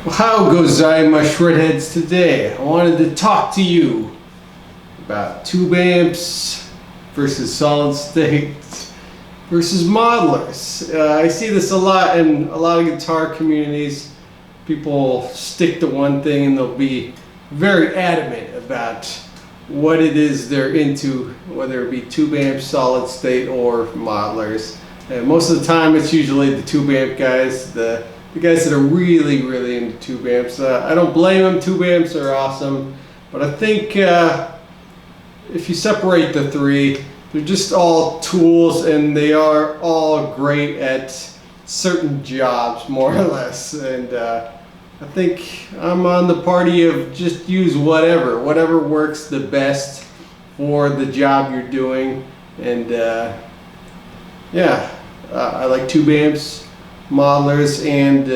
How goes my shredheads today? I wanted to talk to you about tube amps versus solid state versus modelers. I see this a lot in a lot of guitar communities. People stick to one thing and they'll be very adamant about what it is they're into, whether it be tube amps, solid state, or modelers. And most of the time it's usually the tube amp guys, the guys that are really into tube amps. I don't blame them. Tube amps are awesome, but I think if you separate the three, they're just all tools and they are all great at certain jobs, more or less. And I think I'm on the party of just use whatever works the best for the job you're doing. And I like tube amps, modelers, and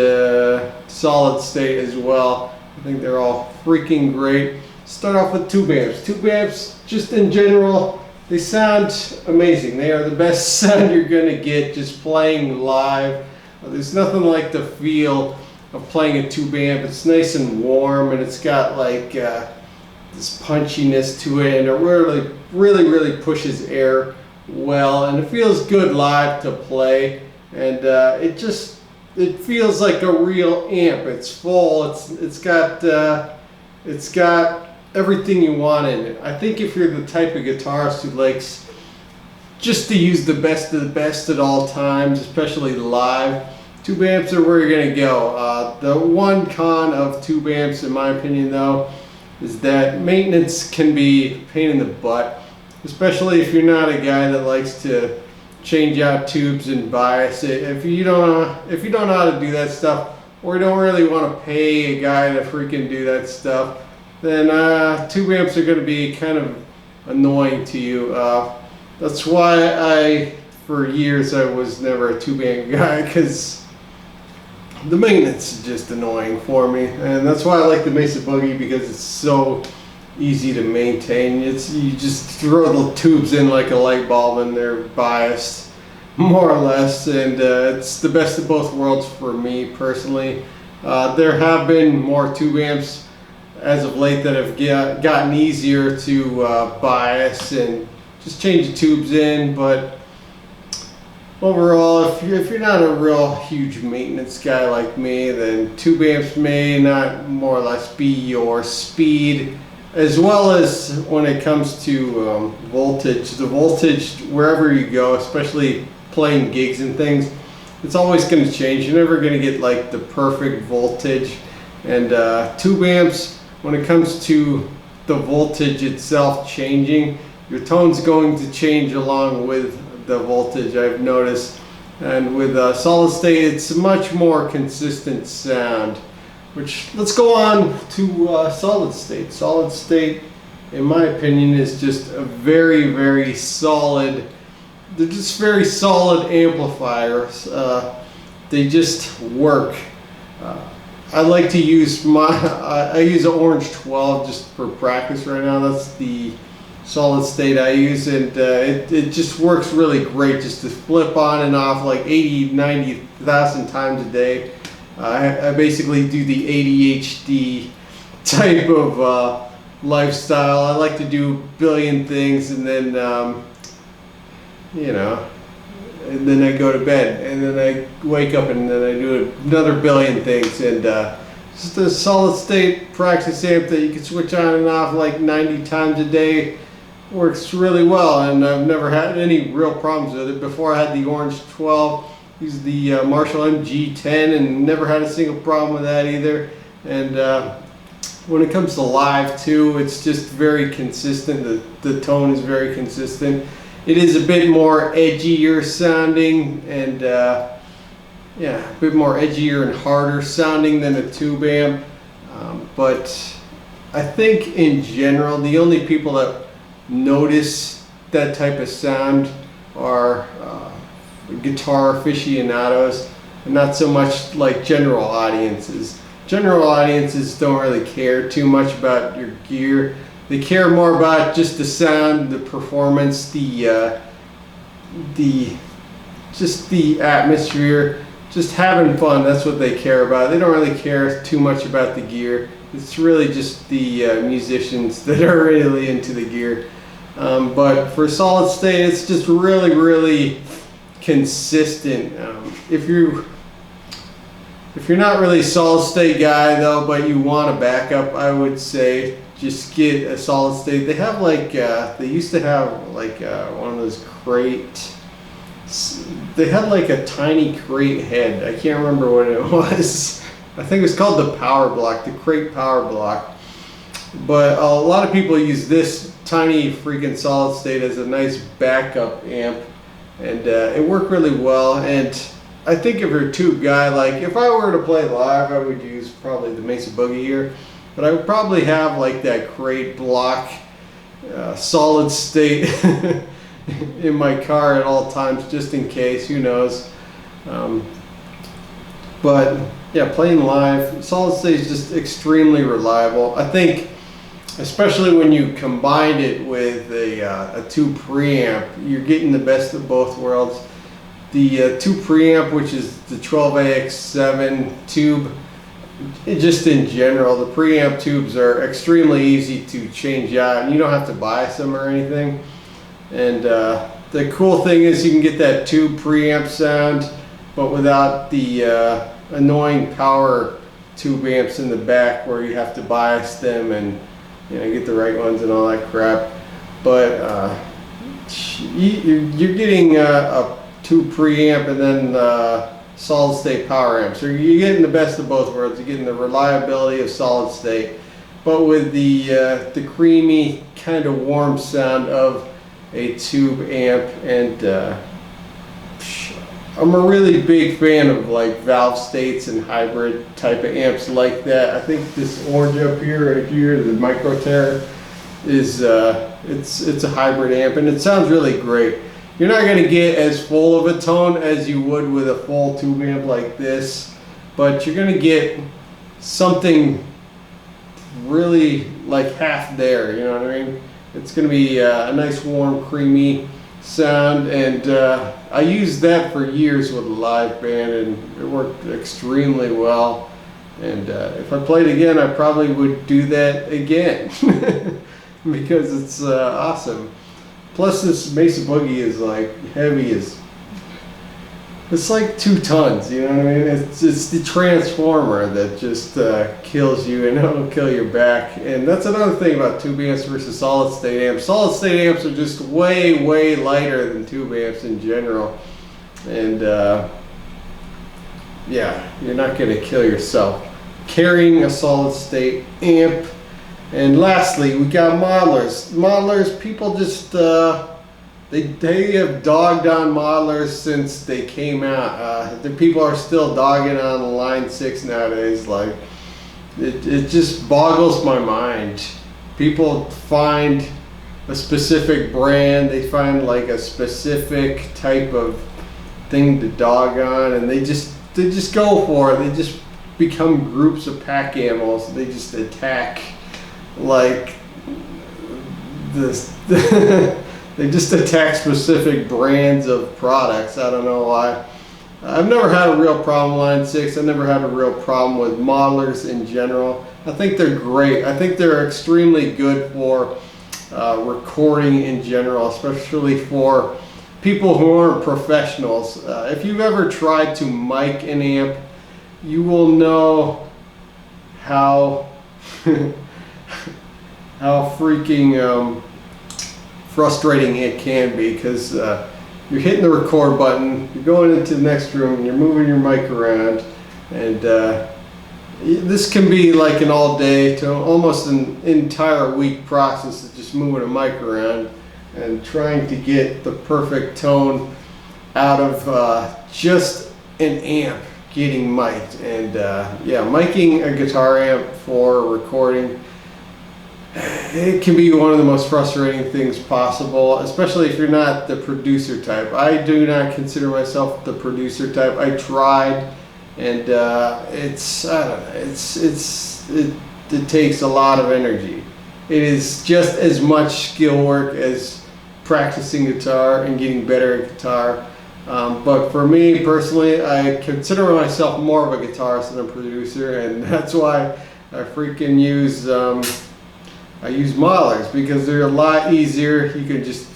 solid state as well. I think they're all freaking great. Start off with tube amps. Tube amps, just in general, they sound amazing. They are the best sound you're gonna get just playing live. There's nothing like the feel of playing a tube amp. It's nice and warm, and it's got like this punchiness to it, and it really pushes air well, and it feels good live to play. And it feels like a real amp. It's full. It's got everything you want in it. I think if you're the type of guitarist who likes just to use the best of the best at all times, especially live, tube amps are where you're gonna go. The one con of tube amps, in my opinion, though, is that maintenance can be a pain in the butt, especially if you're not a guy that likes to change out tubes and bias it. If you don't know how to do that stuff, or you don't really want to pay a guy to freaking do that stuff, then tube amps are going to be kind of annoying to you. That's why for years I was never a tube amp guy, because the maintenance is just annoying for me. And that's why I like the Mesa Boogie, because it's so easy to maintain. You just throw the tubes in like a light bulb and they're biased, more or less, and it's the best of both worlds for me personally. There have been more tube amps as of late that have gotten easier to bias and just change the tubes in, but overall, if you're not a real huge maintenance guy like me, then tube amps may not more or less be your speed. As well as when it comes to voltage, the voltage wherever you go, especially playing gigs and things, it's always going to change. You're never going to get like the perfect voltage. And tube amps, when it comes to the voltage itself changing, your tone's going to change along with the voltage, I've noticed. And with solid state, it's a much more consistent sound. Which, let's go on to solid state. Solid state, in my opinion, is just a very solid, they're just very solid amplifiers. They just work. I like to use I use an Orange 12 just for practice right now. That's the solid state I use, and it just works really great just to flip on and off like 80,000-90,000 times a day. I basically do the ADHD type of lifestyle. I like to do a billion things, and then and then I go to bed, and then I wake up, and then I do another billion things. And just a solid state practice amp that you can switch on and off like 90 times a day works really well, and I've never had any real problems with it. Before I had the Orange 12. Used the Marshall MG10 and never had a single problem with that either. And when it comes to live too, it's just very consistent. The tone is very consistent. It is a bit more edgier sounding, and a bit more edgier and harder sounding than a tube amp. But I think in general, the only people that notice that type of sound are guitar aficionados, and not so much like general audiences. General audiences don't really care too much about your gear. They care more about just the sound, the performance, just the atmosphere, just having fun. That's what they care about. They don't really care too much about the gear. It's really just the musicians that are really into the gear. But for solid state, it's just really, really consistent. If you're not really a solid state guy though, but you want a backup, I would say just get a solid state. They have like they used to have like one of those crate. They had like a tiny crate head. I can't remember what it was. I think it's called the Power Block, the Crate Power Block. But a lot of people use this tiny freaking solid state as a nice backup amp, and it worked really well. And I think if you're a tube guy, like if I were to play live, I would use probably the Mesa Boogie here, but I would probably have like that Crate Block solid state in my car at all times, just in case. Who knows? But yeah, playing live, solid state is just extremely reliable. I think, especially when you combine it with a tube preamp, you're getting the best of both worlds. The tube preamp, which is the 12AX7 tube, just in general, the preamp tubes are extremely easy to change out, and you don't have to buy some or anything. And the cool thing is you can get that tube preamp sound, but without the annoying power tube amps in the back where you have to bias them and get the right ones and all that crap. But you're getting a tube preamp and then solid state power amp. So you're getting the best of both worlds. You're getting the reliability of solid state, but with the creamy kind of warm sound of a tube amp. And I'm a really big fan of like valve states and hybrid type of amps like that. I think this orange up here, right here, the Microterra, is it's a hybrid amp, and it sounds really great. You're not going to get as full of a tone as you would with a full tube amp like this, but you're going to get something really like half there, you know what I mean? It's going to be a nice warm creamy sound, and I used that for years with a live band, and it worked extremely well. And if I played again, I probably would do that again because it's awesome. Plus, this Mesa Boogie is like heavy as, it's like 2 tons, you know what I mean? It's the transformer that just kills you, and it'll kill your back. And that's another thing about tube amps versus solid state amps. Solid state amps are just way, way lighter than tube amps in general. And yeah, you're not going to kill yourself carrying a solid state amp. And lastly, we got modelers. Modelers, people just they have dogged on modelers since they came out. The people are still dogging on the Line 6 nowadays. Like it just boggles my mind. People find a specific brand, they find like a specific type of thing to dog on, and they just go for it. They just become groups of pack animals. They just attack like this. They just attack specific brands of products. I don't know why. I've never had a real problem with Line 6. I've never had a real problem with modelers in general. I think they're great. I think they're extremely good for recording in general, especially for people who aren't professionals. If you've ever tried to mic an amp, you will know how how freaking frustrating it can be, because you're hitting the record button, you're going into the next room, and you're moving your mic around, and this can be like an all day to almost an entire week process of just moving a mic around and trying to get the perfect tone out of just an amp getting mic'd. And yeah, miking a guitar amp for recording, it can be one of the most frustrating things possible, especially if you're not the producer type. I do not consider myself the producer type. I tried, and it's, I don't know, it takes a lot of energy. It is just as much skill work as practicing guitar and getting better at guitar. But for me personally, I consider myself more of a guitarist than a producer, and that's why I freaking use I use modelers, because they're a lot easier. You can just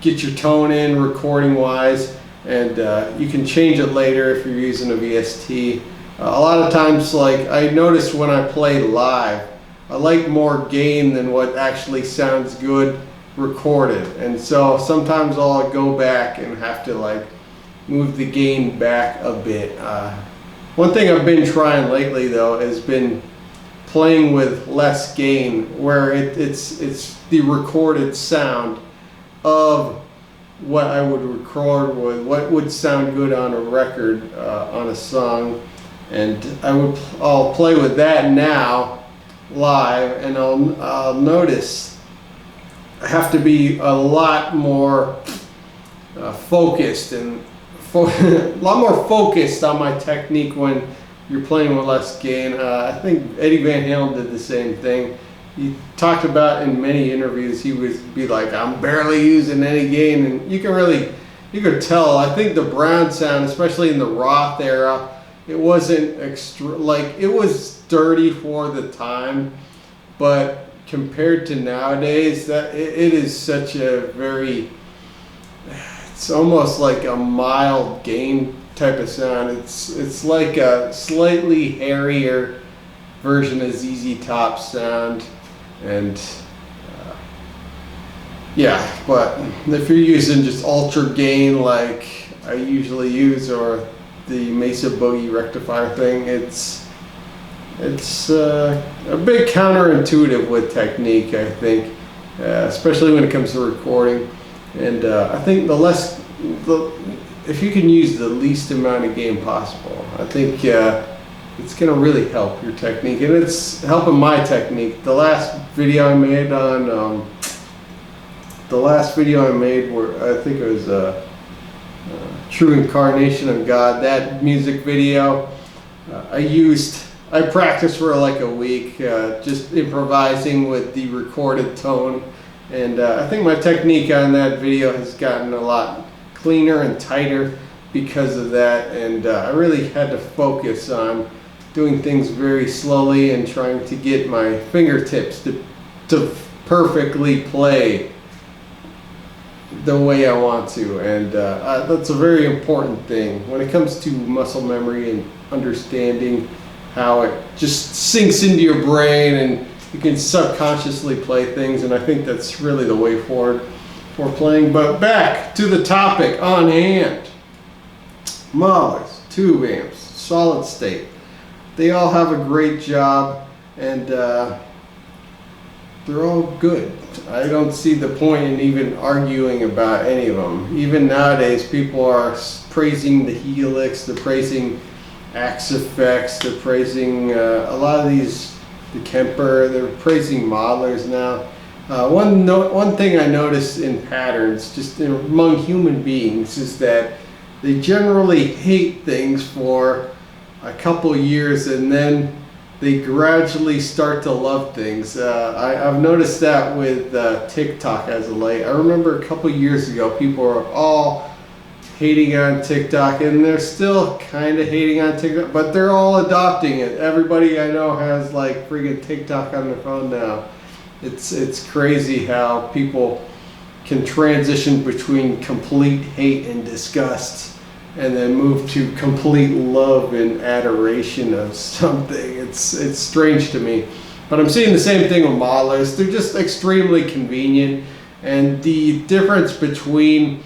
get your tone in recording wise, and you can change it later if you're using a VST. A lot of times, like I notice when I play live, I like more gain than what actually sounds good recorded, and so sometimes I'll go back and have to like move the gain back a bit. One thing I've been trying lately though has been playing with less gain, where it's the recorded sound of what I would record with, what would sound good on a record, on a song, and I'll play with that now live, and I'll notice I have to be a lot more focused and a lot more focused on my technique when you're playing with less gain. I think Eddie Van Halen did the same thing. He talked about in many interviews, he would be like, I'm barely using any gain, and you could tell. I think the Brown sound, especially in the Roth era, it wasn't it was dirty for the time, but compared to nowadays, that it is such a very, it's almost like a mild gain type of sound. It's like a slightly hairier version of ZZ Top sound, and yeah. But if you're using just ultra gain like I usually use, or the Mesa Boogie rectifier thing, it's a bit counterintuitive with technique, I think, especially when it comes to recording. And I think if you can use the least amount of gain possible, I think it's going to really help your technique, and it's helping my technique. The last video I made where I think it was True Incarnation of God, that music video, I practiced for like a week, just improvising with the recorded tone, and I think my technique on that video has gotten a lot cleaner and tighter because of that, and I really had to focus on doing things very slowly and trying to get my fingertips to perfectly play the way I want to, and that's a very important thing when it comes to muscle memory and understanding how it just sinks into your brain and you can subconsciously play things, and I think that's really the way forward for playing. But back to the topic on hand. Modelers, tube amps, solid state. They all have a great job, and they're all good. I don't see the point in even arguing about any of them. Even nowadays, people are praising the Helix, they're praising Axe Effects, they're praising a lot of these, the Kemper, they're praising modelers now. One thing I notice in patterns, just among human beings, is that they generally hate things for a couple years, and then they gradually start to love things. I've noticed that with TikTok as of late. I remember a couple years ago, people were all hating on TikTok, and they're still kind of hating on TikTok, but they're all adopting it. Everybody I know has like freaking TikTok on their phone now. It's crazy how people can transition between complete hate and disgust and then move to complete love and adoration of something. It's strange to me. But I'm seeing the same thing with modelers. They're just extremely convenient, and the difference between,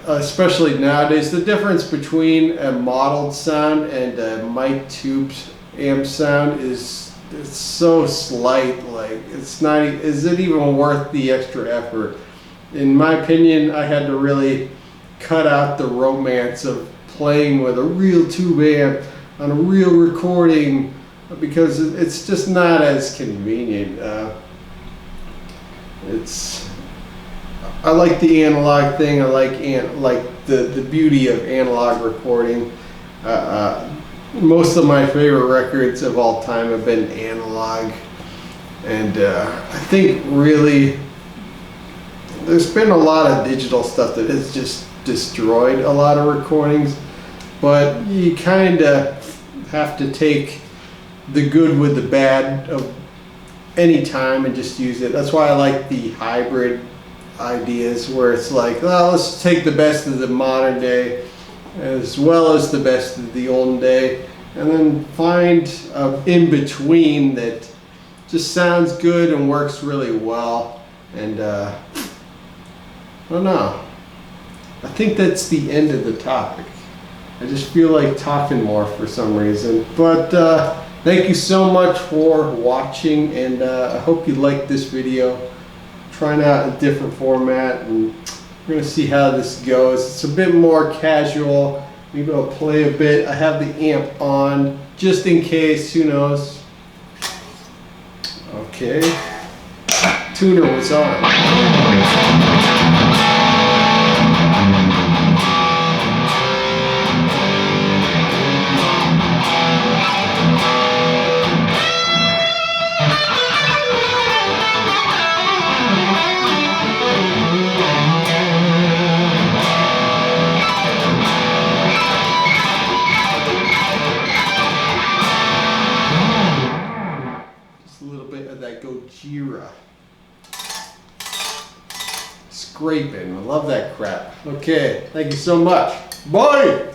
especially nowadays, the difference between a modeled sound and a mic tube amp sound it's so slight. Like, is it even worth the extra effort? In my opinion, I had to really cut out the romance of playing with a real tube amp on a real recording, because it's just not as convenient. I like the analog thing. I like the beauty of analog recording. Most of my favorite records of all time have been analog, and I think really there's been a lot of digital stuff that has just destroyed a lot of recordings, but you kind of have to take the good with the bad of any time and just use it. That's why I like the hybrid ideas, where it's like, well, let's take the best of the modern day as well as the best of the olden day, and then find a in between that just sounds good and works really well. And I don't know, I think that's the end of the topic. I just feel like talking more for some reason. But thank you so much for watching, and I hope you liked this video. Trying out a different format, and we're going to see how this goes. It's a bit more casual. Maybe I'll play a bit. I have the amp on just in case, who knows. Okay. Tuner was on. A little bit of that Gojira scraping. I love that crap. Okay, thank you so much. Bye!